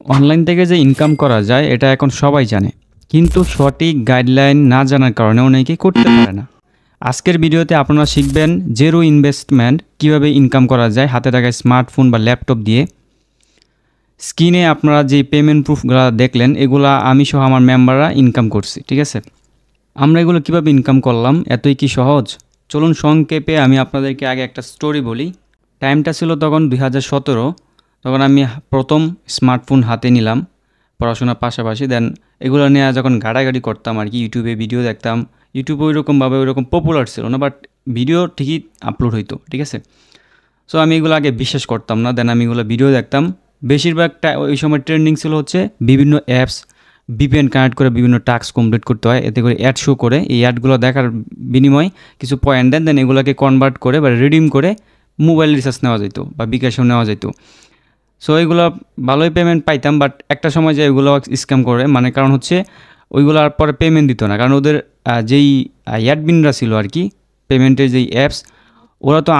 Online থেকে যে income করা যায় এটা এখন সবাই জানে, কিন্তু সঠিক গাইডলাইন না জানার কারণে অনেকেই করতে পারে না। আজকের ভিডিওতে আপনারা শিখবেন জিরো ইনভেস্টমেন্ট কিভাবে ইনকাম করা যায় হাতে থাকা স্মার্টফোন বা ল্যাপটপ দিয়ে। স্ক্রিনে আপনারা যে পেমেন্ট প্রুফগুলো দেখলেন এগুলা আমি সহ আমার মেম্বাররা ইনকাম করছি, ঠিক আছে। আমরা এগুলো কিভাবে ইনকাম করলাম, এতই কি সহজ? চলুন সংক্ষেপে আমি আপনাদেরকে আগে একটা স্টোরি বলি। টাইমটা ছিল তখন 2017। তখন আমি প্রথম স্মার্টফোন হাতে নিলাম পড়াশোনার পাশাপাশি। দেন এগুলো নিয়ে যখন ঘাটাঘাটি করতাম আর কি, ইউটিউবে ভিডিও দেখতাম। ইউটিউবে ওইরকম পপুলার ছিল না, বাট ভিডিও ঠিকই আপলোড হইতো, ঠিক আছে। সো আমি এগুলো আগে বিশ্বাস করতাম না। দেন আমি এগুলো ভিডিও দেখতাম। বেশিরভাগটা ওই সময় ট্রেন্ডিং ছিল হচ্ছে বিভিন্ন অ্যাপস ভিপিএন কানেক্ট করে বিভিন্ন টাস্ক কমপ্লিট করতে হয়, এতে করে অ্যাড শো করে। এই অ্যাডগুলো দেখার বিনিময়ে কিছু পয়েন্ট দেন, দেন এগুলোকে কনভার্ট করে বা রিডিম করে মোবাইল রিচার্জ নেওয়া যেত বা বিকাশও নেওয়া যেত। সো এইগুলো ভালোই পেমেন্ট পাইতাম, বাট একটা সময় যে এগুলো স্ক্যাম করে, মানে কারণ হচ্ছে ওইগুলোর পরে পেমেন্ট দিত না। কারণ ওদের যেই অ্যাডমিনরা ছিল আর কি, পেমেন্টের যেই অ্যাপস, ওরা তো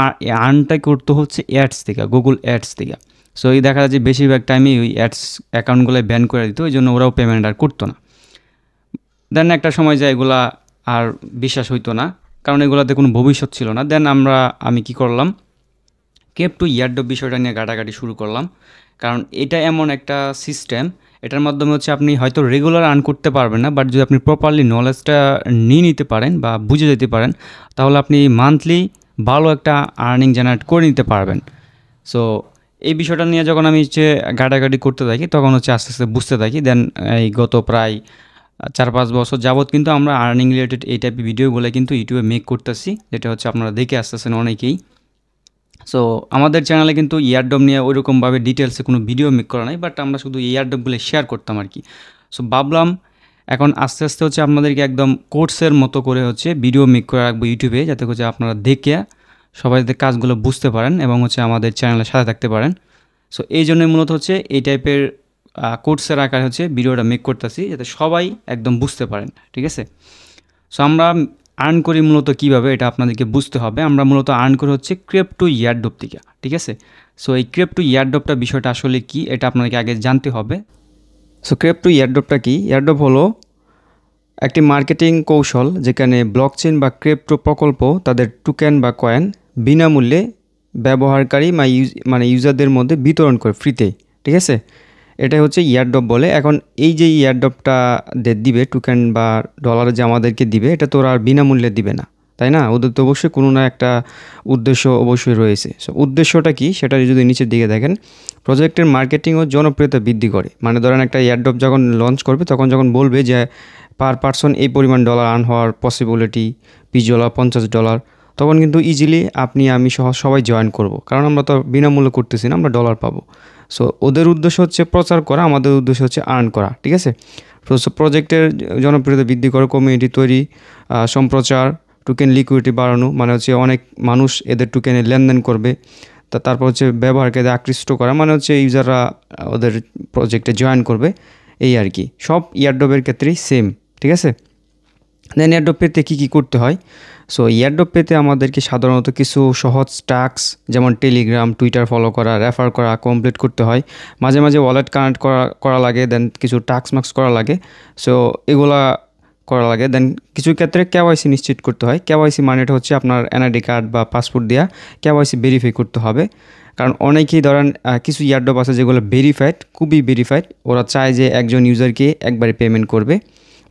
আর্নটা করতো হচ্ছে অ্যাডস থেকে, গুগল অ্যাডস থেকে। সো এই দেখা যায় যে বেশিরভাগ টাইমেই ওই অ্যাডস অ্যাকাউন্টগুলো ব্যান করে দিত, ওই জন্য ওরাও পেমেন্ট আর করতো না। দেন একটা সময় যায় এগুলা আর বিশ্বাস হইতো না, কারণ এগুলোতে কোনো ভবিষ্যৎ ছিল না। দেন আমি কি করলাম, ক্রিপ্টো ইয়ারড্রপ বিষয়টা নিয়ে ঘাটাঘাটি শুরু করলাম। কারণ এটা এমন একটা সিস্টেম, এটার মাধ্যমে হচ্ছে আপনি হয়তো রেগুলার আর্ন করতে পারবেন না, বাট যদি আপনি প্রপারলি নলেজটা নিয়ে নিতে পারেন বা বুঝে যেতে পারেন, তাহলে আপনি মান্থলি ভালো একটা আর্নিং জেনারেট করে নিতে পারবেন। সো এই বিষয়টা নিয়ে যখন আমি হচ্ছে ঘাটাঘাটি করতে থাকি, তখন হচ্ছে আস্তে আস্তে বুঝতে থাকি। দেন এই গত প্রায় 4-5 বছর যাবৎ কিন্তু আমরা আর্নিং রিলেটেড এই টাইপের ভিডিওগুলো কিন্তু ইউটিউবে মেক করতেছি, যেটা হচ্ছে আপনারা দেখে আসতেছেন অনেকেই। সো আমাদের চ্যানেলে কিন্তু ইয়ারড্রপ নিয়ে ওইরকমভাবে ডিটেলসে কোনো ভিডিও মেক করা নাই, বাট আমরা শুধু ইয়ারড্রপগুলো শেয়ার করতাম আর কি। সো ভাবলাম এখন আস্তে আস্তে হচ্ছে আপনাদেরকে একদম কোর্সের মতো করে হচ্ছে ভিডিও মেক করে রাখবো ইউটিউবে, যাতে হচ্ছে আপনারা দেখে সবাই যাতে কাজগুলো বুঝতে পারেন এবং হচ্ছে আমাদের চ্যানেলের সাথে থাকতে পারেন। সো এই জন্যই মূলত হচ্ছে এই টাইপের কোর্সের আকারে হচ্ছে ভিডিওটা মেক করতেছি, যাতে সবাই একদম বুঝতে পারেন, ঠিক আছে। সো আমরা আর্ন করি মূলত কীভাবে, এটা আপনাদেরকে বুঝতে হবে। আমরা মূলত আর্ন করি হচ্ছে ক্রিপ্টো ইয়ারড্রপ থেকে, ঠিক আছে। সো এই ক্রিপ্টো ইয়ারড্রপটা বিষয়টা আসলে কি, এটা আপনাদেরকে আগে জানতে হবে। সো ক্রিপ্টো ইয়ারড্রপটা কি? ইয়ারড্রপ হলো একটি মার্কেটিং কৌশল যেখানে ব্লকচেন বা ক্রিপ্টো প্রকল্প তাদের টোকেন বা কয়েন বিনামূল্যে ব্যবহারকারী মানে ইউজারদের মধ্যে বিতরণ করে ফ্রিতে, ঠিক আছে। এটাই হচ্ছে ইয়ারড্রপ বলে। এখন এই যে ইয়ারড্রপটা দিবে টোকেন বা ডলার যে আমাদেরকে দিবে, এটা তো ওরা আর বিনামূল্যে দিবে না, তাই না? ওদের তো অবশ্যই কোনো না একটা উদ্দেশ্য অবশ্যই রয়েছে। সো উদ্দেশ্যটা কি সেটা যদি নিচের দিকে দেখেন, প্রজেক্টের মার্কেটিং ও জনপ্রিয়তা বৃদ্ধি করে। মানে ধরেন একটা ইয়ারড্রপ যখন লঞ্চ করবে, তখন যখন বলবে যে পার পারসন এই পরিমাণ ডলার আর্ন হওয়ার পসিবিলিটি $20, $50, তখন কিন্তু ইজিলি আপনি আমি সহ সবাই জয়েন করব, কারণ আমরা তো বিনামূল্যে করতেছি না, আমরা ডলার পাবো। সো ওদের উদ্দেশ্য হচ্ছে প্রচার করা, আমাদের উদ্দেশ্য হচ্ছে আর্ন করা, ঠিক আছে। প্রজেক্টের জনপ্রিয়তা বৃদ্ধি করে, কমিউনিটি তৈরি, সম্প্রচার, টোকেন লিকুইডিটি বাড়ানো, মানে হচ্ছে অনেক মানুষ এদের টোকেনে লেনদেন করবে। তারপর হচ্ছে ব্যবহারকারীদের আকৃষ্ট করা, মানে হচ্ছে ইউজাররা ওদের প্রজেক্টে জয়েন করবে, এই আর কি। সব ইয়ারড্রপের ক্ষেত্রেই সেম, ঠিক আছে। দেন ইয়ারড্রপ পেতে কী করতে হয়? সো ইয়ারড্রপ পেতে আমাদেরকে সাধারণত কিছু সহজ টাস্ক, যেমন টেলিগ্রাম, টুইটার ফলো করা, রেফার করা কমপ্লিট করতে হয়। মাঝে মাঝে ওয়ালেট কানেক্ট করা লাগে। দেন কিছু টাস্ক মার্কস করা লাগে। সো এগুলা করা লাগে। দেন কিছু ক্ষেত্রে কেওয়াইসি নিশ্চিত করতে হয়। কেওয়াইসি মানেটা হচ্ছে আপনার এনআইডি কার্ড বা পাসপোর্ট দেওয়া কেওয়াইসি ভেরিফাই করতে হবে। কারণ অনেকেই ধরেন কিছু ইয়ারড্রপ আছে যেগুলো ভেরিফাইড, খুবই ভেরিফাইড। ওরা চায় যে একজন ইউজারকে একবারে পেমেন্ট করবে,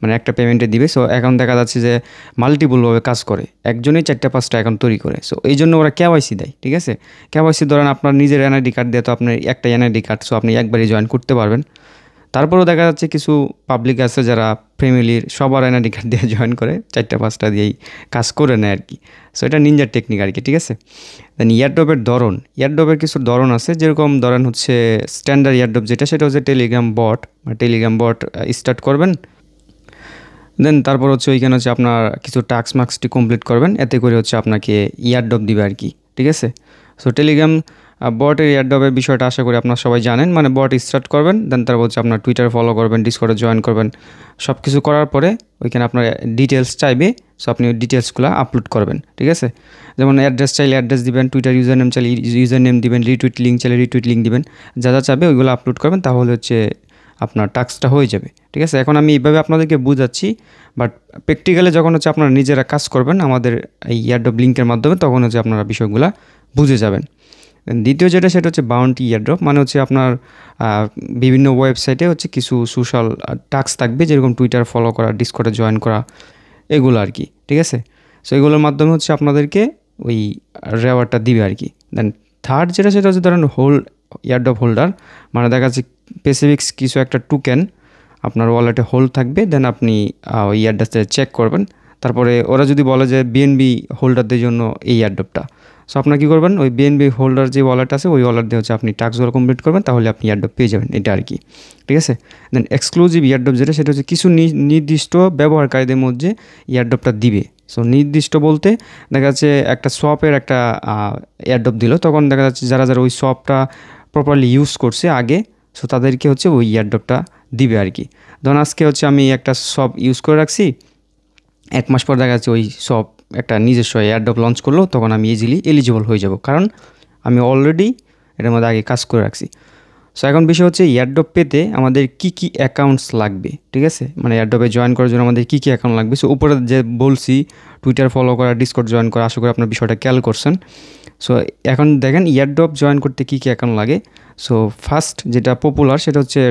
মানে একটা পেমেন্টে দিবে। সো এখন দেখা যাচ্ছে যে মাল্টিপলভাবে কাজ করে, একজনেই 4-5টা অ্যাকাউন্ট তৈরি করে। সো এই জন্য ওরা কেওয়াইসি দেয়, ঠিক আছে। কেওয়াইসি ধরেন আপনার নিজের এনআইডি কার্ড দিয়ে তো আপনার একটা এনআইডি কার্ড, সো আপনি একবারই জয়েন করতে পারবেন। তারপরেও দেখা যাচ্ছে কিছু পাবলিক আছে যারা ফ্যামিলির সবার এনআইডি কার্ড দিয়ে জয়েন করে, 4-5টা দিয়েই কাজ করে নেয় আর কি। সো এটা নিনজার টেকনিক আর কি, ঠিক আছে। দেন ইয়ারড্রপের কিছু ধরন আছে, যেরকম ধরেন হচ্ছে স্ট্যান্ডার্ড ইয়ারড্রপ যেটা, সেটা হচ্ছে টেলিগ্রাম বট স্টার্ট করবেন। দেন তারপর হচ্ছে ওইখানে হচ্ছে আপনার কিছু টাস্ক মার্কসটি কমপ্লিট করবেন, এতে করে হচ্ছে আপনাকে ইয়ারড্রপ দিবে আর কি, ঠিক আছে। সো টেলিগ্রাম বটের ইয়ারড্রপের বিষয়টা আশা করি আপনারা সবাই জানেন। মানে বট স্টার্ট করবেন, দেন তারপর হচ্ছে আপনার টুইটার ফলো করবেন, ডিসকর্ডে জয়েন করবেন। সব কিছু করার পরে ওইখানে আপনার ডিটেলস চাইবে। সো আপনি ওই ডিটেলসগুলো আপলোড করবেন, ঠিক আছে। যেমন অ্যাড্রেস চাইলে অ্যাড্রেস দিবেন, টুইটার ইউজার নেম চাইলে ইউজার নেম দিবেন, রিটুইট লিঙ্ক চাইলে রিটুইট লিঙ্ক দিবেন, যা যা চাবে ওইগুলো আপলোড করবেন, তাহলে হচ্ছে আপনার টাস্কটা হয়ে যাবে, ঠিক আছে। এখন আমি এইভাবে আপনাদেরকে বুঝাচ্ছি, বাট প্র্যাকটিক্যালি যখন হচ্ছে আপনারা নিজেরা কাজ করবেন আমাদের এই এয়ারড্রপ লিঙ্কের মাধ্যমে, তখন হচ্ছে আপনারা বিষয়গুলো বুঝে যাবেন। দ্বিতীয় যেটা সেটা হচ্ছে বাউন্টি এয়ারড্রপ, মানে হচ্ছে আপনার বিভিন্ন ওয়েবসাইটে হচ্ছে কিছু সোশ্যাল টাস্ক থাকবে, যেরকম টুইটার ফলো করা, ডিসকর্ডে জয়েন করা, এগুলো আর কি, ঠিক আছে। সো এগুলোর মাধ্যমে হচ্ছে আপনাদেরকে ওই রেওয়ার্ডটা দিবে আর কি। দেন থার্ড যেটা সেটা হচ্ছে ধরেন এয়ারড্রপ হোল্ডার, মানে দেখা যাচ্ছে স্পেসিফিক্স কিছু একটা টোকেন আপনার ওয়ালেটে হোল্ড থাকবে, দেন আপনি ওই এয়ারড্রপটা চেক করবেন। তারপরে ওরা যদি বলে যে বিএনবি হোল্ডারদের জন্য এই এয়ারড্রপটা, সো আপনার কী করবেন, ওই বিএনবি হোল্ডার যে ওয়ালেট আছে ওই ওয়ালেট দিয়ে হচ্ছে আপনি টাস্কগুলো কমপ্লিট করবেন, তাহলে আপনি এয়ারড্রপ পেয়ে যাবেন, এটা আর কি, ঠিক আছে। দেন এক্সক্লুসিভ এয়ারড্রপ যেটা সেটা হচ্ছে কিছু নির্দিষ্ট ব্যবহারকারীদের মধ্যে এয়ারড্রপটা দিবে। সো নির্দিষ্ট বলতে দেখা যাচ্ছে একটা শপের একটা এয়ারড্রপ দিল, তখন দেখা যাচ্ছে যারা যারা ওই শপটা প্রপারলি ইউজ করছে আগে, সো তাদেরকে হচ্ছে ওই এয়ারড্রপটা দিবে আর কি। ধরুন আজকে হচ্ছে আমি একটা শপ ইউজ করে রাখছি, 1 মাস পর দেখা যাচ্ছে ওই শপ একটা নিজস্ব এয়ারড্রপ লঞ্চ করলো, তখন আমি ইজিলি এলিজিবল হয়ে যাব, কারণ আমি অলরেডি এটার মধ্যে আগে কাজ করে রাখছি। সো এখন বিষয় হচ্ছে এয়ারড্রপ পেতে আমাদের কি কি অ্যাকাউন্টস লাগবে, ঠিক আছে, মানে এয়ারড্রপে জয়েন করার জন্য আমাদের কি কি অ্যাকাউন্ট লাগবে। সো উপরে যে বলছি টুইটার ফলো করা, ডিসকর্ড জয়েন করা, আশা করি আপনার বিষয়টা খেয়াল করছেন। সো এখন দেখেন এয়ারড্রপ জয়েন করতে কী কী অ্যাকাউন্ট লাগে। সো ফার্স্ট যেটা পপুলার সেটা হচ্ছে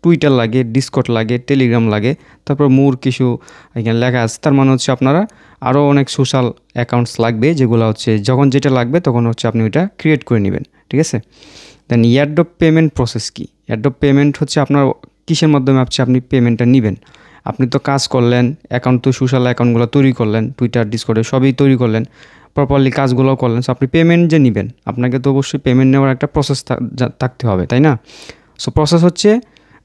টুইটার লাগে, ডিসকর্ড লাগে, টেলিগ্রাম লাগে, তারপর কিছু এখানে লেখা আছে, তার মানে হচ্ছে আপনারা আরও অনেক সোশ্যাল অ্যাকাউন্টস লাগবে, যেগুলো হচ্ছে যখন যেটা লাগবে তখন হচ্ছে আপনি ওইটা ক্রিয়েট করে নেবেন, ঠিক আছে। দেন এয়ারড্রপ পেমেন্ট প্রসেস কি, এয়ারড্রপ পেমেন্ট হচ্ছে আপনার কিসের মাধ্যমে আপনি পেমেন্টটা নেবেন। আপনি তো কাজ করলেন, অ্যাকাউন্ট তো সোশ্যাল অ্যাকাউন্টগুলো তৈরি করলেন, টুইটার ডিসকর্ডে সবই তৈরি করলেন, প্রপারলি কাজগুলোও করলেন, সো আপনি পেমেন্ট যে নেবেন আপনাকে তো অবশ্যই পেমেন্ট নেওয়ার একটা প্রসেস থাকতে হবে, তাই না। সো প্রসেস হচ্ছে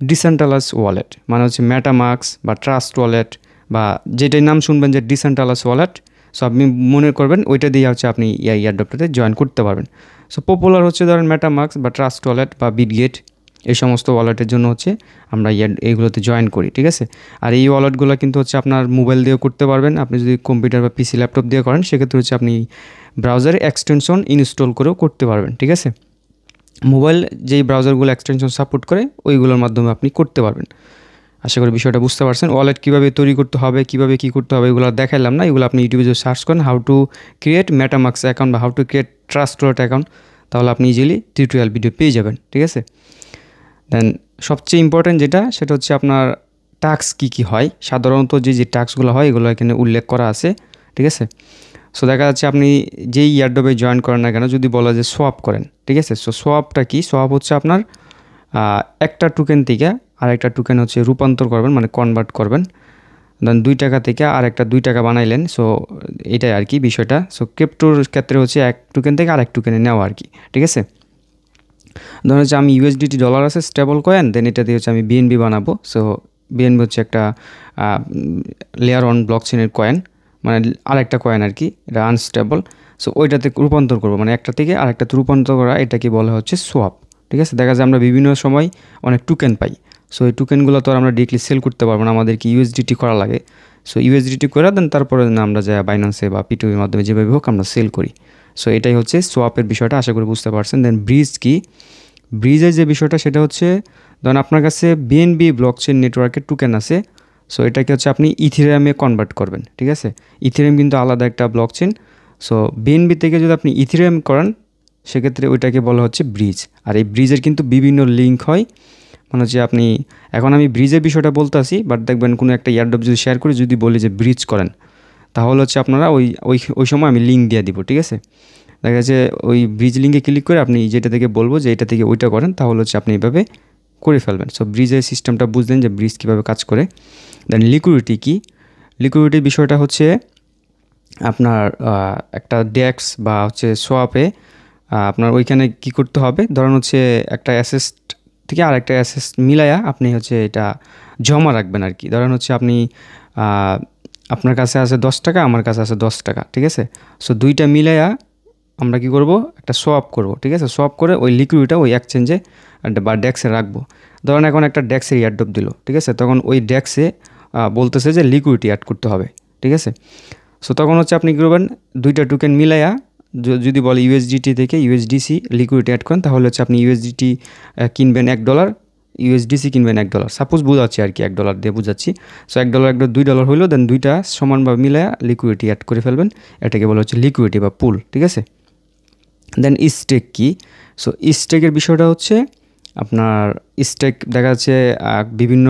ডিসেন্ট্রালাইজ ওয়ালেট, মানে হচ্ছে মেটামাস্ক বা ট্রাস্ট ওয়ালেট বা যেটাই নাম শুনবেন যে ডিসেন্ট্রালাইজ ওয়ালেট, সো আপনি মনে করবেন ওইটা দিয়ে হচ্ছে আপনি এয়ারড্রপটাতে জয়েন করতে পারবেন। সো পপুলার হচ্ছে ধরেন মেটামাস্ক বা ট্রাস্ট ওয়ালেট বা বিটগেট, এই সমস্ত ওয়ালেটের জন্য হচ্ছে আমরা এইগুলোতে জয়েন করি, ঠিক আছে। আর এই ওয়ালেটগুলো কিন্তু হচ্ছে আপনার মোবাইল দিয়েও করতে পারবেন, আপনি যদি কম্পিউটার বা পিসি ল্যাপটপ দিয়ে করেন সেক্ষেত্রে হচ্ছে আপনি ব্রাউজারে এক্সটেনশন ইনস্টল করেও করতে পারবেন, ঠিক আছে। মোবাইল যেই ব্রাউজারগুলো এক্সটেনশন সাপোর্ট করে ওইগুলোর মাধ্যমে আপনি করতে পারবেন। আশা করি বিষয়টা বুঝতে পারছেন। ওয়ালেট কীভাবে তৈরি করতে হবে, কীভাবে কী করতে হবে এগুলো দেখাইলাম না, এগুলো আপনি ইউটিউবে যদি সার্চ করেন how to create MetaMask account বা how to create Trust Wallet account, তাহলে আপনি ইজিলি টিউটোরিয়াল ভিডিও পেয়ে যাবেন, ঠিক আছে। দেন সবচেয়ে ইম্পর্ট্যান্ট যেটা সেটা হচ্ছে আপনার টাস্ক কী কী হয়, সাধারণত যে টাস্কগুলো হয় এগুলো এখানে উল্লেখ করা আছে, ঠিক আছে। সো দেখা যাচ্ছে আপনি যেই এয়ারড্রপে জয়েন করেন না কেন, যদি বলা যে সোয়াপ করেন, ঠিক আছে। সো সোয়াপটা কি, সোয়াপ হচ্ছে আপনার একটা টোকেন থেকে আরেকটা টোকেন হচ্ছে রূপান্তর করবেন, মানে কনভার্ট করবেন। দেন 2 টাকা থেকে আর একটা 2 টাকা বানাইলেন, সো এটাই আর কি বিষয়টা। সো ক্রিপ্টোর ক্ষেত্রে হচ্ছে এক টোকেন থেকে আরেক টোকেনে নেওয়া আর কি, ঠিক আছে। ধরুন হচ্ছে আমি ইউএসডিটি ডলার আছে স্টেবল কয়েন, দেন এটা দিয়ে হচ্ছে আমি বিএনবি বানাবো। সো বিএনবি হচ্ছে একটা লেয়ার অন ব্লকচেনের কয়েন, মানে আরেকটা কয়েন আর কি, এটা আনস্টেবল। সো ওইটাতে রূপান্তর করবো, মানে একটা থেকে আরেকটাতে রূপান্তর করা, এটাকে বলা হচ্ছে সোয়াপ, ঠিক আছে। দেখা যায় আমরা বিভিন্ন সময় অনেক টোকেন পাই, সো এই টোকেনগুলো তো আমরা ডিরেক্টলি সেল করতে পারবো না, আমাদেরকে ইউএসডিটি করা লাগে। সো ইউএসডিটি করে দেন তারপরে আমরা যাই বাইন্যান্সে বা পিটুপির মাধ্যমে যেভাবে হোক আমরা সেল করি। সো এটাই হচ্ছে সোয়াপের বিষয়টা, আশা করি বুঝতে পারছেন। দেন ব্রিজ কি, ব্রিজের যে বিষয়টা সেটা হচ্ছে ধরুন আপনার কাছে বিএনবি ব্লকচেন নেটওয়ার্কের টোকেন আছে, সো এটাকে হচ্ছে আপনি ইথেরিয়ামে কনভার্ট করবেন, ঠিক আছে। ইথেরিয়াম কিন্তু আলাদা একটা ব্লকচেন। সো বিএনবি থেকে যদি আপনি ইথেরিয়াম করেন সেক্ষেত্রে ওইটাকে বলা হচ্ছে ব্রিজ। আর এই ব্রিজের কিন্তু বিভিন্ন লিঙ্ক হয়, মানে হচ্ছে আপনি এখন আমি ব্রিজের বিষয়টা বলতে আসি, বাট দেখবেন কোনো একটা এয়ারড্রপ যদি শেয়ার করি, যদি বলি যে ব্রিজ করেন, তাহলে হচ্ছে আপনারা ওই সময় আমি লিঙ্ক দিয়ে দিব, ঠিক আছে। দেখা যাচ্ছে ওই ব্রিজ লিঙ্কে ক্লিক করে আপনি যেটা থেকে বলবো যে এটা থেকে ওইটা করেন, তাহলে হচ্ছে আপনি এইভাবে করে ফেলবেন। সো ব্রিজের সিস্টেমটা বুঝলেন যে ব্রিজ কীভাবে কাজ করে। দেন লিকুইডিটি কি, লিকুইডিটির বিষয়টা হচ্ছে আপনার একটা ডেক্স বা হচ্ছে সোয়াপে আপনার ওইখানে কি করতে হবে, ধরুন হচ্ছে একটা অ্যাসেস থেকে আরেকটা অ্যাসেস মিলায়া আপনি হচ্ছে এটা জমা রাখবেন আর কি। ধরেন হচ্ছে আপনি আপনার কাছে আছে 10 টাকা, আমার কাছে আছে 10 টাকা, ঠিক আছে। সো দুইটা মিলায়া আমরা কি করব, একটা সোয়াপ করব, ঠিক আছে। সোয়াপ করে ওই লিকুইডটা ওই এক্সচেঞ্জে বা ডেক্সে রাখবো। ধরেন এখন একটা ডেক্সের এয়ারড্রপ দিল, ঠিক আছে, তখন ওই ডেক্সে বলতেছে যে লিকুইডিটি অ্যাড করতে হবে, ঠিক আছে। সো তখন হচ্ছে আপনি কী করবেন, দুইটা টোকেন মিলাইয়া যদি বলে ইউএসডিটি থেকে ইউএসডিসি লিকুইডিটি অ্যাড করেন, তাহলে হচ্ছে আপনি ইউএসডিটি কিনবেন $1, ইউএসডিসি কিনবেন $1, সাপোজ বোঝাচ্ছি আর কি, $1 দিয়ে বুঝাচ্ছি। সো $1 $2 হইলো, দেন দুইটা সমানভাবে মিলাইয়া লিকুইডিটি অ্যাড করে ফেলবেন, এটাকে বলা হচ্ছে লিকুইডিটি বা পুল, ঠিক আছে। দেন স্টেক কি? সো স্টেকের বিষয়টা হচ্ছে আপনার স্টেক দেখা যাচ্ছে বিভিন্ন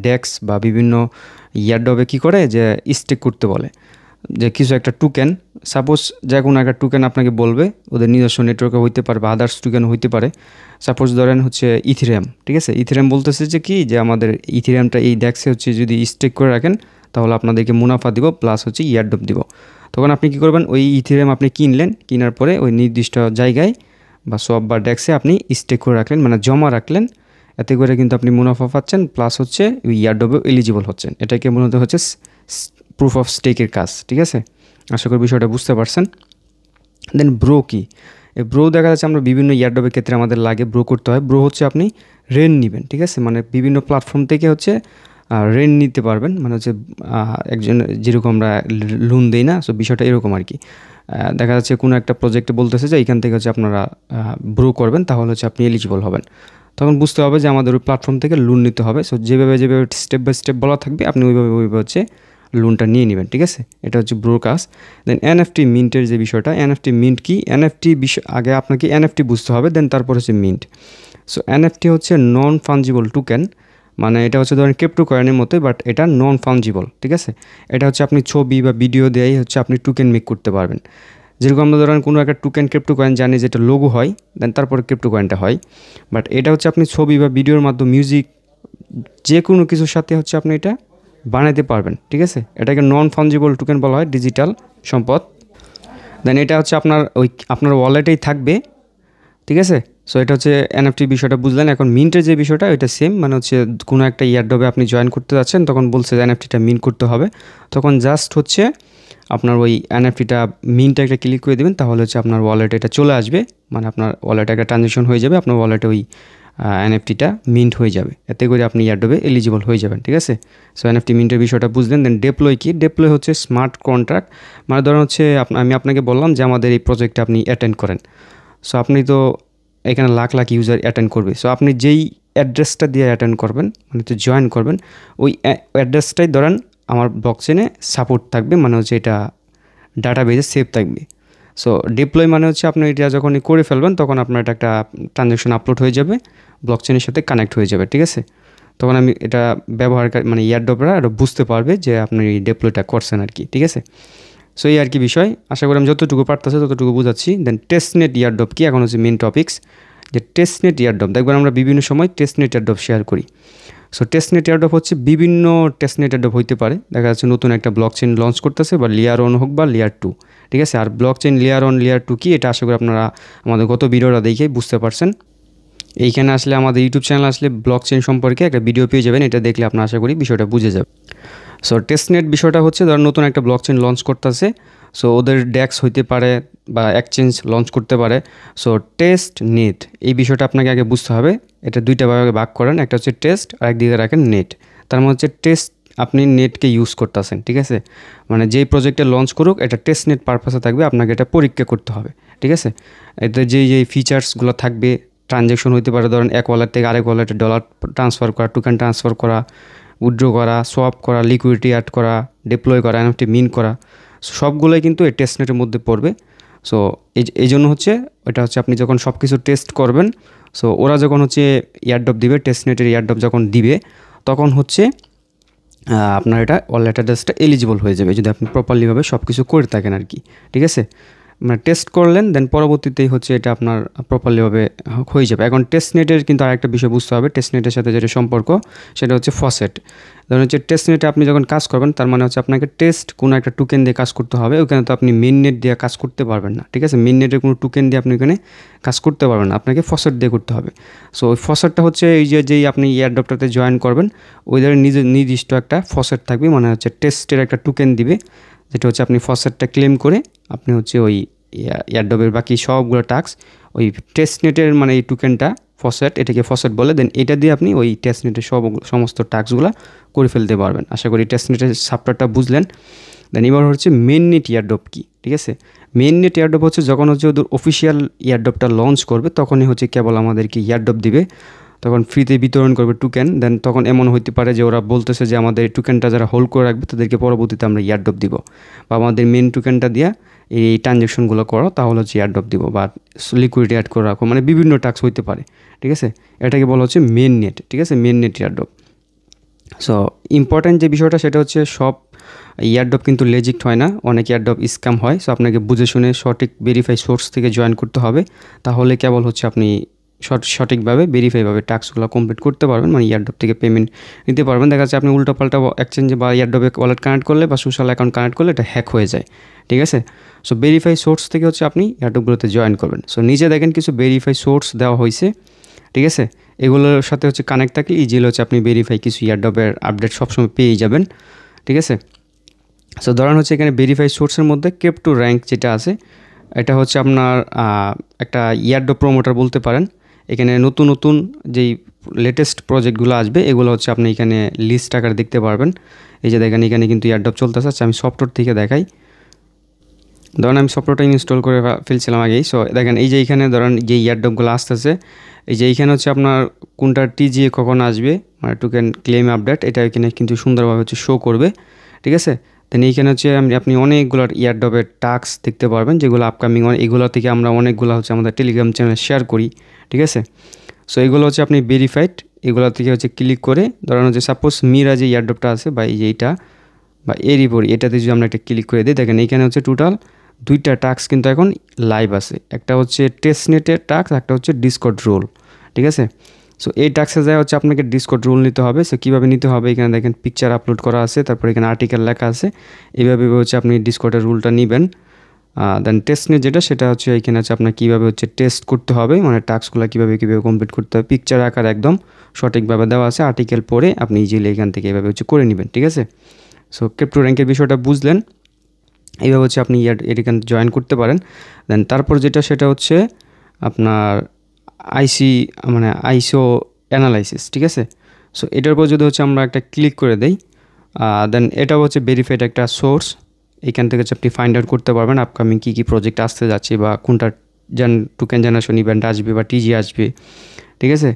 ডেক্স বা বিভিন্ন ইয়ারডবে কী করে যে স্টেক করতে বলে, যে কিছু একটা টোকেন, সাপোজ যে কোনো একটা টোকেন আপনাকে বলবে, ওদের নিজস্ব নেটওয়ার্কে হইতে পারে বা আদার্স টোকেন হইতে পারে। সাপোজ ধরেন হচ্ছে ইথেরিয়াম, ঠিক আছে। ইথেরিয়াম বলতেছে যে কি, যে আমাদের ইথেরিয়ামটা এই ডেক্সে হচ্ছে যদি স্টেক করে রাখেন তাহলে আপনাদেরকে মুনাফা দিব প্লাস হচ্ছে ইয়ারডপ দিব। তখন আপনি কী করবেন, ওই ইথেরিয়াম আপনি কিনলেন, কেনার পরে ওই নির্দিষ্ট জায়গায় বা সব বা ডেক্সে আপনি স্টেক করে রাখলেন, মানে জমা রাখলেন। এতে করে কিন্তু আপনি মুনাফা পাচ্ছেন প্লাস হচ্ছে ওই ইয়ারডপেও এলিজিবল হচ্ছেন। এটাকে মূলত হচ্ছে প্রুফ অফ স্টেকের কাজ, ঠিক আছে। আশা করি বিষয়টা বুঝতে পারছেন। দেন ব্রো কি? এই ব্রো দেখা যাচ্ছে আমরা বিভিন্ন ইয়ারডপের ক্ষেত্রে আমাদের লাগে ব্রো করতে হয়। ব্রো হচ্ছে আপনি রেন্ট নেবেন, ঠিক আছে, মানে বিভিন্ন প্ল্যাটফর্ম থেকে হচ্ছে রেন্ট নিতে পারবেন, মানে হচ্ছে একজন যেরকম আমরা লোন দিই না, সো বিষয়টা এরকম আর কি। দেখা যাচ্ছে কোনো একটা প্রজেক্টে বলতেছে যে এইখান থেকে হচ্ছে আপনারা ব্রো করবেন, তাহলে হচ্ছে আপনি এলিজিবল হবেন। তখন বুঝতে হবে যে আমাদের ওই প্ল্যাটফর্ম থেকে লোন নিতে হবে। সো যেভাবে স্টেপ বাই স্টেপ বলা থাকবে আপনি ওইভাবে হচ্ছে লোনটা নিয়ে নেবেন, ঠিক আছে। এটা হচ্ছে ব্রো কাজ। দেন এনএফটি মিন্টের যে বিষয়টা, এনএফটি মিন্ট কি? এনএফটি বিষয় আগে আপনাকে এনএফটি বুঝতে হবে, দেন তারপর হচ্ছে মিন্ট। সো এনএফটি হচ্ছে নন ফাঞ্জিবল টোকেন, মানে এটা হচ্ছে ধরেন ক্রিপ্টো কয়েনের মতোই, বাট এটা নন ফাঞ্জিবল, ঠিক আছে। এটা হচ্ছে আপনি ছবি বা ভিডিও দিয়েই হচ্ছে আপনি টোকেন মেক করতে পারবেন। যেরকম আমরা ধরেন কোনো একটা টোকেন ক্রিপ্টো কয়েন জানি যেটা লোগো হয়, দেন তারপরে ক্রিপ্টো কয়েনটা হয়, বাট এটা হচ্ছে আপনি ছবি বা ভিডিওর মাধ্যমে মিউজিক যে কোনো কিছুর সাথে হচ্ছে আপনি এটা বানাইতে পারবেন, ঠিক আছে। এটাকে নন ফাঞ্জিবল টোকেন বলা হয়, ডিজিটাল সম্পদ। দেন এটা হচ্ছে আপনার ওয়ালেটেই থাকবে, ঠিক আছে। সো এটা হচ্ছে এনএফটি বিষয়টা বুঝলেন। এখন মিন্টের যে বিষয়টা ওইটা সেম, মানে হচ্ছে কোনো একটা ইয়ারডবে আপনি জয়েন করতে যাচ্ছেন, তখন বলছে যে এনএফটিটা মিন্ট করতে হবে, তখন জাস্ট হচ্ছে আপনার ওই এনএফটিটা মিন্টে একটা ক্লিক করে দেবেন, তাহলে হচ্ছে আপনার ওয়ালেটে এটা চলে আসবে, মানে আপনার ওয়ালেটে একটা ট্রানজ্যাকশন হয়ে যাবে, আপনার ওয়ালেটে ওই এনএফটিটা মিন্ট হয়ে যাবে, এতে করে আপনি ইয়ারডবে এলিজিবল হয়ে যাবেন, ঠিক আছে। সো এনএফটি মিন্টের বিষয়টা বুঝলেন। দেন ডেপ্লয় কি? ডেপ্লয় হচ্ছে স্মার্ট কন্ট্রাক্ট, মানে ধরুন হচ্ছে আমি আপনাকে বললাম যে আমাদের এই প্রজেক্টটা আপনি অ্যাটেন্ড করেন। সো আপনি তো এখানে লাখ লাখ ইউজার অ্যাটেন্ড করবে, সো আপনি যেই অ্যাড্রেসটা দিয়ে অ্যাটেন্ড করবেন, মানে তো জয়েন করবেন, ওই অ্যাড্রেসটাই ধরেন আমার ব্লকচেনে সাপোর্ট থাকবে, মানে হচ্ছে এটা ডাটাবেজে সেভ থাকবে। সো ডিপ্লয় মানে হচ্ছে আপনি এটা যখনই করে ফেলবেন তখন আপনার এটা একটা ট্রানজ্যাকশন আপলোড হয়ে যাবে, ব্লকচেনের সাথে কানেক্ট হয়ে যাবে, ঠিক আছে। তখন আমি এটা ব্যবহারকারী মানে ইয়ারডপরা এটা বুঝতে পারবে যে আপনি এই ডিপ্লয়টা করছেন আর কি, ঠিক আছে। সো এই আর কি বিষয়, আশা করি আমি যতটুকু পারতেছি ততটুকু বুঝাচ্ছি। দেন টেস্টনেট ইয়ারডপ কি? এখন হচ্ছে মেন টপিক্স, যে টেস্টনেট ইয়ারডপ। দেখবেন আমরা বিভিন্ন সময় টেস্টনেট ইয়ারডপ শেয়ার করি। সো টেস্টনেট ইয়ারডপ হচ্ছে বিভিন্ন টেস্টনেট ইয়ারডপ হইতে পারে, দেখা যাচ্ছে নতুন একটা ব্লকচেন লঞ্চ করতেছে, বা লেয়ার 1 হোক বা লেয়ার 2, ঠিক আছে। আর ব্লকচেন লেয়ার 1 লেয়ার 2 কি, এটা আশা করি আপনারা আমাদের গত ভিডিওটা দেখে বুঝতে পারছেন। এইখানে আসলে আমাদের ইউটিউব চ্যানেল আসলে ব্লকচেন সম্পর্কে একটা ভিডিও পেয়ে যাবেন, এটা দেখলে আপনারা আশা করি বিষয়টা বুঝে যাবে। সো টেস্টনেট বিষয়টা হচ্ছে ধর নতুন একটা ব্লকচেন লঞ্চ করতেছে, সো ওদের ডেক্স হইতে পারে বা এক্সচেঞ্জ লঞ্চ করতে পারে। সো টেস্ট নেট এই বিষয়টা আপনাকে আগে বুঝতে হবে। এটা দুইটা ভাগে ভাগ করেন, একটা হচ্ছে টেস্ট আর একদিকে রাখেন নেট। তার মানে হচ্ছে টেস্ট আপনি নেটকে ইউজ করতেছেন, ঠিক আছে, মানে যেই প্রজেক্টে লঞ্চ করুক এটা টেস্ট নেট পারপাসে থাকবে, আপনাকে এটা পরীক্ষা করতে হবে, ঠিক আছে। এতে যেই ফিচার্সগুলো থাকবে, ট্রানজ্যাকশন হইতে পারে ধরেন এক ওয়ালেট থেকে আরেক ওয়ালেটে ডলার ট্রান্সফার করা, টোকেন ট্রান্সফার করা, উইথড্র করা, সোয়াপ করা, লিকুইডিটি অ্যাড করা, ডিপ্লয় করা, এনএফটি মিন্ট করা, সবগুলোই কিন্তু এই টেস্টনেটের মধ্যে পড়বে। সো এই জন্য হচ্ছে এটা হচ্ছে আপনি যখন সব কিছু টেস্ট করবেন, সো ওরা যখন হচ্ছে ইয়ারডপ দিবে, টেস্টনেটের ইয়ারডপ যখন দিবে, তখন হচ্ছে আপনার এটা ওয়ালেট অ্যাড্রেসটা এলিজিবল হয়ে যাবে যদি আপনি প্রপারলিভাবে সব কিছু করে থাকেন আর কি, ঠিক আছে। মানে টেস্ট করলেন, দেন পরবর্তীতেই হচ্ছে এটা আপনার প্রপারলিভাবে হয়ে যাবে। এখন টেস্টনেটের কিন্তু আরেকটা বিষয় বুঝতে হবে, টেস্টনেটের সাথে যেটা সম্পর্ক সেটা হচ্ছে ফসেট। ধরুন হচ্ছে টেস্টনেটে আপনি যখন কাজ করবেন, তার মানে হচ্ছে আপনাকে টেস্ট কোনো একটা টোকেন দিয়ে কাজ করতে হবে, ওখানে তো আপনি মেইন নেট দিয়ে কাজ করতে পারবেন না, ঠিক আছে। মেইন নেটের কোনো টোকেন দিয়ে আপনি ওখানে কাজ করতে পারবেন না, আপনাকে ফসেট দিয়ে করতে হবে। সো ওই ফসেটটা হচ্ছে এই যেই আপনি ইয়ারডপটাতে জয়েন করবেন, ওইদের নির্দিষ্ট একটা ফসেট থাকবে, মানে হচ্ছে টেস্টের একটা টোকেন দিবে, যেটা হচ্ছে আপনি ফসেটটা ক্লেম করে আপনি হচ্ছে ওই ইয়ারডপের বাকি সবগুলো টাস্ক ওই টেস্টনেটের মানে এই টোকেনটা ফসেট, এটাকে ফসেট বলে। দেন এটা দিয়ে আপনি ওই টেস্টনেটের সমস্ত টাস্কগুলো করে ফেলতে পারবেন। আশা করি টেস্টনেটের সফটওয়্যারটা বুঝলেন। দেন এবার হচ্ছে মেইননেট এয়ারড্রপ কি, ঠিক আছে। মেইননেট এয়ারড্রপ হচ্ছে যখন হচ্ছে ওদের অফিসিয়াল এয়ারড্রপটা লঞ্চ করবে তখনই হচ্ছে কেবল আমাদেরকে এয়ারড্রপ দিবে, তখন ফ্রিতে বিতরণ করবে টোকেন। দেন তখন এমন হইতে পারে যে ওরা বলতেছে যে আমাদের এই টোকেনটা যারা হোল্ড করে রাখবে তাদেরকে পরবর্তীতে আমরা এয়ারড্রপ দিব, বা আমাদের মেন টোকেনটা দিয়ে এই ট্রানজ্যাকশনগুলো করো তাহলে হচ্ছে এয়ারড্রপ দিব, বা লিকুইডিটি অ্যাড করে রাখো, মানে বিভিন্ন টাস্ক হইতে পারে, ঠিক আছে। এটাকে বলা হচ্ছে মেইননেট, ঠিক আছে, মেইননেট এয়ারড্রপ। সো ইম্পর্ট্যান্ট যে বিষয়টা সেটা হচ্ছে সব এয়ারড্রপ কিন্তু লেজিট হয় না, অনেক এয়ারড্রপ স্ক্যাম হয়। সো আপনাকে বুঝে শুনে সঠিক ভেরিফাই সোর্স থেকে জয়েন করতে হবে, তাহলে কেবল হচ্ছে আপনি সঠিকভাবে ভেরিফাইভাবে টাস্কগুলো কমপ্লিট করতে পারবেন, মানে এয়ারড্রপ থেকে পেমেন্ট নিতে পারবেন। দেখা যাচ্ছে আপনি উল্টোপাল্টা এক্সচেঞ্জে বা এয়ারড্রপে ওয়ালেট কানেক্ট করলে বা সোশ্যাল অ্যাকাউন্ট কানেক্ট করলে এটা হ্যাক হয়ে যায়, ঠিক আছে। সো ভেরিফাই সোর্স থেকে হচ্ছে আপনি এয়ারড্রপগুলোতে জয়েন করবেন। সো নিচে দেখেন কিছু ভেরিফাই সোর্স দেওয়া হয়েছে, ঠিক আছে। এগুলোর সাথে হচ্ছে কানেক্ট থাকলে ইজিলি হচ্ছে আপনি ভেরিফাই কিছু এয়ারড্রপের আপডেট সবসময় পেয়ে যাবেন, ঠিক আছে। সো ধরেন হচ্ছে এখানে ভেরিফাই সোর্সের মধ্যে ক্রিপ্টো র্যাঙ্ক যেটা আছে এটা হচ্ছে আপনার একটা এয়ারড্রপ প্রমোটার বলতে পারেন। এখানে নতুন নতুন যেই লেটেস্ট প্রজেক্টগুলো আসবে এগুলো হচ্ছে আপনি এখানে লিস্ট আকারে দেখতে পারবেন। এই যে দেখেন এখানে কিন্তু এয়ারড্রপ চলতেছে। আচ্ছা আমি সফটওয়্যার থেকে দেখাই। ধরেন আমি সফটওয়্যারটা ইনস্টল করে ফেলছিলাম আগেই। সো দেখেন এই যে এইখানে ধরেন যে এয়ারড্রপগুলো আসতেছে, এই যে এইখানে হচ্ছে আপনার কোনটা টিজিএ কখন আসবে, মানে টোকেন ক্লেম আপডেট, এটা এখানে কিন্তু সুন্দরভাবে হচ্ছে শো করবে, ঠিক আছে। দেন এইখানে হচ্ছে আপনি অনেকগুলো এয়ারড্রপের টাস্ক দেখতে পারবেন যেগুলো আপকামিং, এগুলো থেকে আমরা অনেকগুলো হচ্ছে আমাদের টেলিগ্রাম চ্যানেলে শেয়ার করি, ঠিক আছে। সো এগুলো হচ্ছে আপনি ভেরিফাইড, এগুলো থেকে হচ্ছে ক্লিক করে ধরেন হচ্ছে সাপোজ মিরা যে এয়ারড্রপটা আছে বা এই যে এইটা বা এরই পরি এটাতে যদি আমরা একটা ক্লিক করে দিই, দেখেন এইখানে হচ্ছে টোটাল দুইটা টাস্ক কিন্তু এখন লাইভ আছে। একটা হচ্ছে টেস্টনেটের টাস্ক, একটা হচ্ছে ডিসকর্ড রোল, ঠিক আছে। সো এই টাস্কে যায় হচ্ছে আপনাকে ডিসকর্ড রোল নিতে হবে। সো কীভাবে নিতে হবে এখানে দেখেন পিকচার আপলোড করা আছে, তারপর এখানে আর্টিকেল লেখা আছে। এইভাবে হচ্ছে আপনি ডিসকর্ডের রুলটা নেবেন। দেন টেস্টনেট যেটা সেটা হচ্ছে এখানে হচ্ছে আপনার কীভাবে হচ্ছে টেস্ট করতে হবে, মানে টাস্কগুলো কীভাবে কমপ্লিট করতে হবে, পিকচার আকার একদম সঠিকভাবে দেওয়া আছে, আর্টিকেল পড়ে আপনি ইজিলি এখান থেকে এভাবে হচ্ছে করে নেবেন, ঠিক আছে। সো ক্রিপ্টো র্যাঙ্কের বিষয়টা বুঝলেন, এইভাবে হচ্ছে আপনি এখানে জয়েন করতে পারেন। দেন তারপর যেটা সেটা হচ্ছে আপনার মানে আইসো অ্যানালাইসিস, ঠিক আছে। সো এটার উপর যদি হচ্ছে আমরা একটা ক্লিক করে দেই, দেন এটাও হচ্ছে ভেরিফাইড একটা সোর্স। এখান থেকে হচ্ছে আপনি ফাইন্ড আউট করতে পারবেন আপকামিং কী কী প্রজেক্ট আসতে যাচ্ছে বা কোনটা টোকেন জেনারেশন ইভেন্ট আসবে বা টিজি আসবে, ঠিক আছে।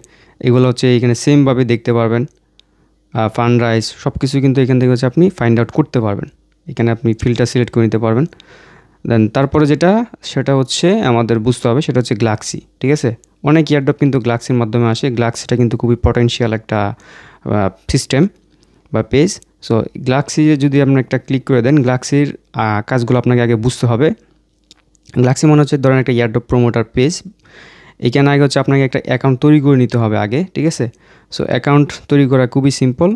এগুলো হচ্ছে এখানে সেমভাবে দেখতে পারবেন। ফান্ড রাইজ সব কিছু কিন্তু এখান থেকে হচ্ছে আপনি ফাইন্ড আউট করতে পারবেন। এখানে আপনি ফিল্টার সিলেক্ট করে নিতে পারবেন। দেন তারপরে যেটা সেটা হচ্ছে আমাদের বুঝতে হবে সেটা হচ্ছে গ্লাক্সি, ঠিক আছে। অনেক এয়ারড্রপ কিন্তু গ্লাক্সির মাধ্যমে আসে। গ্লাক্সিটা কিন্তু খুবই পটেনশিয়াল একটা সিস্টেম বা পেজ। সো গ্লাক্সি যদি আপনি একটা ক্লিক করে দেন, গ্লাক্সির কাজগুলো আপনাকে আগে বুঝতে হবে। গ্লাক্সি মনে হচ্ছে ধরেন একটা এয়ারড্রপ প্রমোটার পেজ। এখানে আগে হচ্ছে আপনাকে একটা অ্যাকাউন্ট তৈরি করে নিতে হবে আগে, ঠিক আছে। সো অ্যাকাউন্ট তৈরি করা খুবই সিম্পল।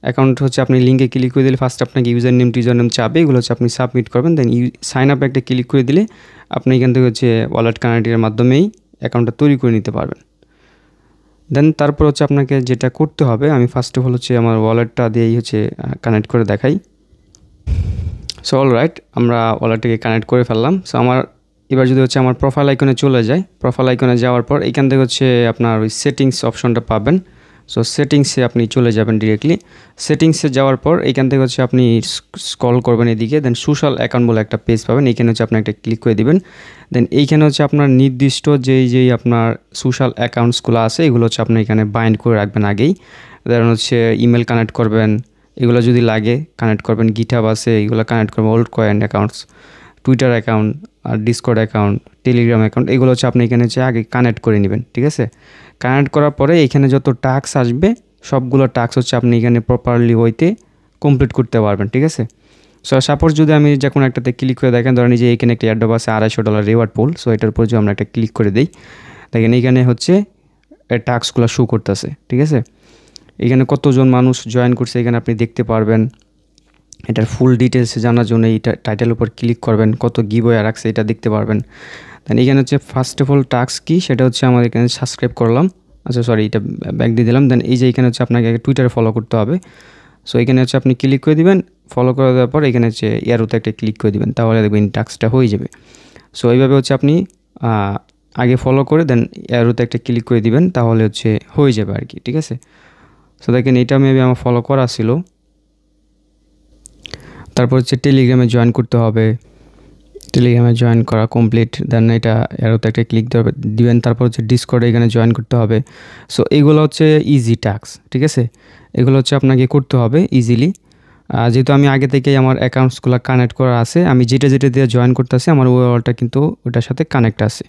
অ্যাকাউন্ট হচ্ছে আপনি লিঙ্কে ক্লিক করে দিলে ফার্স্ট আপনাকে ইউজার নেম টিউজার নেম চাবে, এগুলো হচ্ছে আপনি সাবমিট করবেন। দেন সাইন আপ একটা ক্লিক করে দিলে আপনি এখান থেকে হচ্ছে ওয়ালেট কানেক্টের মাধ্যমেই অ্যাকাউন্টটা তৈরি করে নিতে পারবেন। দেন তারপর হচ্ছে আপনাকে যেটা করতে হবে, আমি ফার্স্ট অফ অল হচ্ছে আমার ওয়ালেটটা দিয়েই হচ্ছে কানেক্ট করে দেখাই। সো অল রাইট, আমরা ওয়ালেটটাকে কানেক্ট করে ফেললাম। সো আমার এবার যদি হচ্ছে আমার প্রোফাইল আইকনে চলে যায়, প্রোফাইল আইকনে যাওয়ার পর এখান থেকে হচ্ছে আপনার ওই সেটিংস অপশনটা পাবেন। সো সেটিংসে আপনি চলে যাবেন ডিরেক্টলি। সেটিংসে যাওয়ার পর এখান থেকে হচ্ছে আপনি স্ক্রল করবেন এদিকে, দেন সোশ্যাল অ্যাকাউন্ট বলে একটা পেজ পাবেন, এইখানে হচ্ছে আপনি একটা ক্লিক করে দিবেন। দেন এইখানে হচ্ছে আপনার নির্দিষ্ট যেই আপনার সোশ্যাল অ্যাকাউন্টসগুলো আছে এগুলো হচ্ছে আপনি এখানে বাইন্ড করে রাখবেন আগেই। ধরুন হচ্ছে ইমেল কানেক্ট করবেন, এগুলো যদি লাগে কানেক্ট করবেন। গিটহাব আছে এগুলো কানেক্ট করবেন, old coin accounts, Twitter account আর ডিসকর্ড অ্যাকাউন্ট, টেলিগ্রাম অ্যাকাউন্ট, এগুলো হচ্ছে আপনি এখানে হচ্ছে আগে কানেক্ট করে নেবেন, ঠিক আছে। কানেক্ট করার পরে এখানে যত টাস্ক আসবে সবগুলো টাস্ক হচ্ছে আপনি এখানে প্রপারলি ওইতে কমপ্লিট করতে পারবেন, ঠিক আছে। সো সাপোজ যদি আমি যে কোনো একটাতে ক্লিক করে দেখেন, ধরেন যে এখানে একটা এয়ারড্রপ আছে $250 রিওয়ার্ড পুল। সো এটার উপর যদি আমরা একটা ক্লিক করে দিই, দেখেন এইখানে হচ্ছে টাস্কগুলো শো করতেছে, ঠিক আছে। এখানে কতজন মানুষ জয়েন করছে এখানে আপনি দেখতে পারবেন। এটার ফুল ডিটেলস জানার জন্য এই টাইটেলের উপর ক্লিক করবেন, কত গিভওয়ে রাখছে এটা দেখতে পারবেন। দেন এখানে হচ্ছে ফার্স্ট অফ অল টাস্ক কি সেটা হচ্ছে আমাদের এখানে সাবস্ক্রাইব করলাম, আচ্ছা সরি এটা ব্যাক দিয়ে দিলাম। দেন এই যে এখানে হচ্ছে আপনাকে টুইটারে ফলো করতে হবে। সো এখানে হচ্ছে আপনি ক্লিক করে দিবেন, ফলো করে দেওয়ার পর এখানে হচ্ছে এয়ারোতে একটা ক্লিক করে দিবেন, তাহলে দেখবেন টাস্কটা হয়ে যাবে। সো এইভাবে হচ্ছে আপনি আগে ফলো করে দেন অ্যারোতে একটা ক্লিক করে দিবেন, তাহলে হচ্ছে হয়ে যাবে আর কি, ঠিক আছে। সো দেখেন এটা মেবি আমার ফলো করা ছিল। তারপর হচ্ছে টেলিগ্রামে জয়েন করতে হবে। টেলিগ্রামে জয়েন করা কমপ্লিট, দেন এটা অ্যারোতে একটা ক্লিক দিবেন। তারপর হচ্ছে ডিসকর্ডে এখানে জয়েন করতে হবে। সো এগুলো হচ্ছে ইজি টাস্ক, ঠিক আছে। এগুলো হচ্ছে আপনাকে করতে হবে ইজিলি। যেহেতু আমি আগে থেকেই আমার অ্যাকাউন্টসগুলো কানেক্ট করা আছে, আমি যেটা দিয়ে জয়েন করতেছি আমার ওয়ালটা কিন্তু ওটার সাথে কানেক্ট আছে।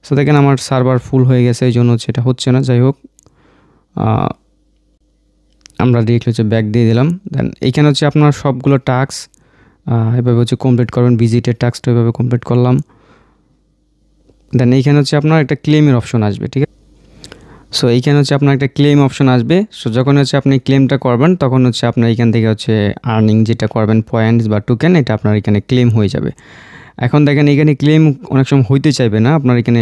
সো দেখেন আমার সার্ভার ফুল হয়ে গেছে, এই জন্য হচ্ছে এটা হচ্ছে না। যাই হোক, আমরা ডিরেক্টলি হচ্ছে ব্যাক দিয়ে দিলাম। দেন এইখানে হচ্ছে আপনার সবগুলো টাস্ক এভাবে হচ্ছে কমপ্লিট করবেন। ভিজিটের টাস্কটা এভাবে কমপ্লিট করলাম। দেন এইখানে হচ্ছে আপনার একটা ক্লেমের অপশন আসবে, ঠিক আছে। সো এইখানে হচ্ছে আপনার একটা ক্লেম অপশন আসবে। সো যখন হচ্ছে আপনি ক্লেমটা করবেন তখন হচ্ছে আপনার এখান থেকে হচ্ছে আর্নিং যেটা করবেন পয়েন্টস বা টোকেন, এটা আপনার এখানে ক্লেম হয়ে যাবে। এখন দেখেন এখানে ক্লেম অনেক সময় হইতে চাইবে না, আপনার এখানে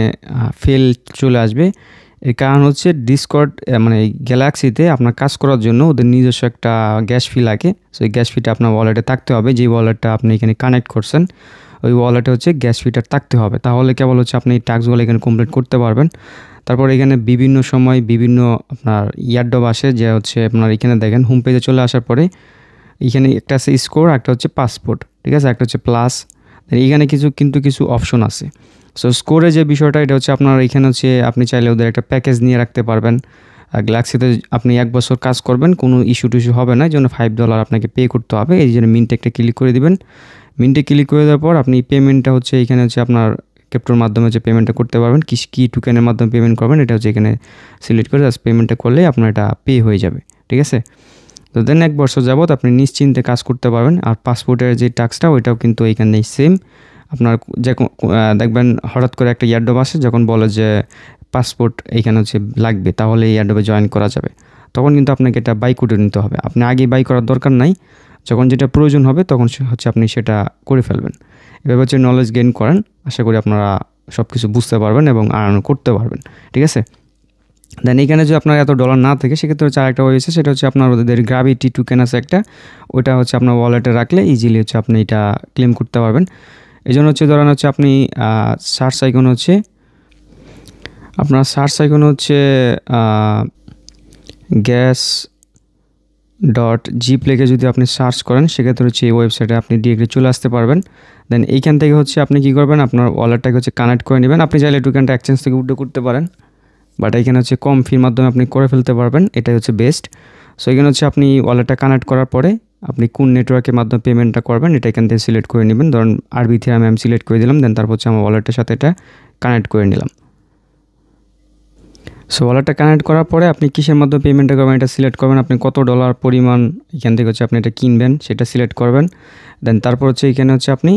ফেল চলে আসবে। এর কারণ হচ্ছে ডিসকর্ড মানে গ্যালাক্সিতে আপনার কাজ করার জন্য ওদের নিজস্ব একটা গ্যাস ফি লাগে। সো এই গ্যাস ফিটা আপনার ওয়ালেটে থাকতে হবে। যে ওয়ালেটটা আপনি এখানে কানেক্ট করছেন ওই ওয়ালেটে হচ্ছে গ্যাস ফিটা থাকতে হবে, তাহলে কেবল হচ্ছে আপনি এই টাস্কগুলো এখানে কমপ্লিট করতে পারবেন। তারপর এখানে বিভিন্ন সময় বিভিন্ন আপনার ইয়ারড্রপ আসে, যে হচ্ছে আপনার এখানে দেখেন হোম পেজে চলে আসার পরে এখানে একটা আছে স্কোর, একটা হচ্ছে পাসপোর্ট, ঠিক আছে, একটা হচ্ছে প্লাস। এখানে কিছু অপশন আছে। সো স্কোরে যে বিষয়টা এটা হচ্ছে আপনার এখানে হচ্ছে আপনি চাইলে ওদের একটা প্যাকেজ নিয়ে রাখতে পারবেন। গ্যালাক্সিতে আপনি 1 বছর কাজ করবেন, কোনো ইস্যু হবে না, এই জন্য $5 আপনাকে পে করতে হবে। এই জন্য মিন্টে একটা ক্লিক করে দিবেন। মিন্টে ক্লিক করে দেওয়ার পর আপনি পেমেন্টটা হচ্ছে এখানে হচ্ছে আপনার ক্রিপ্টোর মাধ্যমে হচ্ছে পেমেন্টটা করতে পারবেন। কি টোকেনের মাধ্যমে পেমেন্ট করবেন এটা হচ্ছে এখানে সিলেক্ট করে জাস্ট পেমেন্টটা করলে আপনার এটা পে হয়ে যাবে, ঠিক আছে। তো দেন 1 বছর যাবত আপনি নিশ্চিন্তে কাজ করতে পারবেন। আর পাসপোর্টের যে টাস্কটা ওইটাও কিন্তু এইখানে সেম। আপনার যে দেখবেন হঠাৎ করে একটা ইয়ারড্রপ আসে, যখন বলে যে পাসপোর্ট এইখানে হচ্ছে লাগবে, তাহলে এই ইয়ারড্রপে জয়েন করা যাবে। তখন কিন্তু আপনাকে এটা বাই করে নিতে হবে। আপনি আগে বাই করার দরকার নাই, যখন যেটা প্রয়োজন হবে তখন হচ্ছে আপনি সেটা করে ফেলবেন। এভাবে হচ্ছে নলেজ গেইন করেন। আশা করি আপনারা সব কিছু বুঝতে পারবেন এবং আর্ন করতে পারবেন, ঠিক আছে। দেন এইখানে যদি আপনার এত ডলার না থাকে সেক্ষেত্রে হচ্ছে আরেকটা হয়েছে, সেটা হচ্ছে আপনার ওদের গ্র্যাভিটি টোকেন আছে একটা, ওইটা হচ্ছে আপনার ওয়ালেটে রাখলে ইজিলি হচ্ছে আপনি এটা ক্লেম করতে পারবেন। এই জন্য হচ্ছে ধরেন হচ্ছে আপনি সার্চ আইকন হচ্ছে আপনার গ্যাস .gplake যদি আপনি সার্চ করেন সেক্ষেত্রে হচ্ছে এই ওয়েবসাইটে আপনি ডিরেক্টলি চলে আসতে পারবেন। দেন এইখান থেকে হচ্ছে আপনি কী করবেন, আপনার ওয়ালেটটাকে হচ্ছে কানেক্ট করে নেবেন। আপনি চাইলে টোকেনটা এক্সচেঞ্জ থেকে উইথড্র করতে পারেন, বাট এখানে হচ্ছে কম ফির মাধ্যমে আপনি করে ফেলতে পারবেন, এটাই হচ্ছে বেস্ট। সো এখানে হচ্ছে আপনি ওয়ালেটটা কানেক্ট করার পরে আপনি কোন নেটওয়ার্কের মাধ্যমে পেমেন্টটা করবেন এটা এখান থেকে সিলেক্ট করে নেবেন। ধরুন আরবিথিরাম আমি সিলেক্ট করে দিলাম। দেন তারপর হচ্ছে আমার ওয়ালেটের সাথে এটা কানেক্ট করে নিলাম। সো ওয়ালেটটা কানেক্ট করার পরে আপনি কিসের মাধ্যমে পেমেন্টটা করবেন এটা সিলেক্ট করবেন। আপনি কত ডলার পরিমাণ এখান থেকে হচ্ছে আপনি এটা কিনবেন সেটা সিলেক্ট করবেন। দেন তারপর হচ্ছে এখানে হচ্ছে আপনি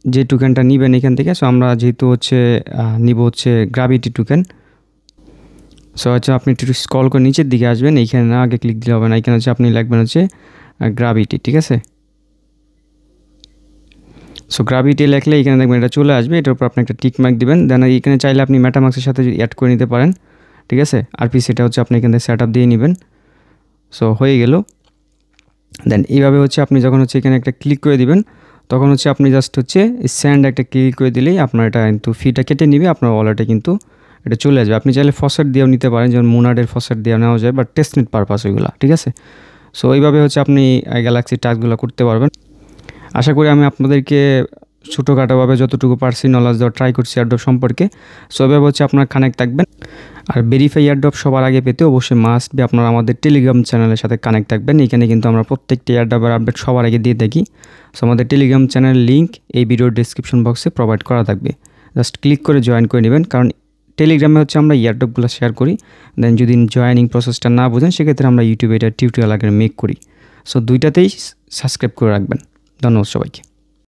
যে টোকেনটা নেবেন এখান থেকে। সো আমরা যেহেতু হচ্ছে নিব হচ্ছে গ্র্যাভিটি টোকেন। সো হচ্ছে আপনি একটু স্ক্রল করে নিচের দিকে আসবেন, এইখানে না আগে ক্লিক দিলে হবে না, এখানে হচ্ছে আপনি লিখবেন হচ্ছে গ্র্যাভিটি, ঠিক আছে। সো গ্র্যাভিটি লিখলে এখানে দেখবেন এটা চলে আসবে, এটার উপর আপনি একটা টিক মার্ক দিবেন। দেন এখানে চাইলে আপনি মেটামাক্সের সাথে অ্যাড করে নিতে পারেন, ঠিক আছে। আরপি সেটা হচ্ছে আপনি এখান থেকে সেট আপ দিয়ে নেবেন। সো হয়ে গেল। দেন এইভাবে হচ্ছে আপনি যখন হচ্ছে এখানে একটা ক্লিক করে দিবেন তখন হচ্ছে আপনি জাস্ট হচ্ছে স্যান্ড একটা ক্লিক করে দিলেই আপনার এটা কিন্তু ফিটা কেটে নিবে, আপনার ওয়ালেটে কিন্তু এটা চলে আসবে। আপনি চাইলে ফসেট দিয়েও নিতে পারেন, যেমন মুনার্ডের ফসেট দিয়ে নেওয়া যায়, বাট টেস্টনেট পারপাস ওইগুলো, ঠিক আছে। সো এইভাবে হচ্ছে আপনি গ্যালাক্সি টাস্কগুলো করতে পারবেন। আশা করি আমি আপনাদেরকে ছোটোখাটোভাবে যতটুকু পারছি নলেজ দেওয়া ট্রাই করছি এয়ারড্রপ সম্পর্কে। সো এভাবে হচ্ছে আপনার কানেক্ট থাকবেন। আর ভেরিফাই এয়ারড্রপ সবার আগে পেতে অবশ্যই মাস্ট বি আপনারা আমাদের টেলিগ্রাম চ্যানেলের সাথে কানেক্ট থাকবেন। এখানে কিন্তু আমরা প্রত্যেকটি এয়ারড্রপের আপডেট সবার আগে দিয়ে থাকি। সো আমাদের টেলিগ্রাম চ্যানেলের লিঙ্ক এই ভিডিওর ডিসক্রিপশন বক্সে প্রোভাইড করা থাকবে, জাস্ট ক্লিক করে জয়েন করে নেবেন। কারণ টেলিগ্রামে হচ্ছে আমরা এয়ারড্রপগুলো শেয়ার করি। দেন যদি জয়েনিং প্রসেসটা না বোঝেন সেক্ষেত্রে আমরা ইউটিউবে এটা টিউটোরিয়াল আগে মেক করি। সো দুইটাতেই সাবস্ক্রাইব করে রাখবেন। ধন্যবাদ সবাইকে।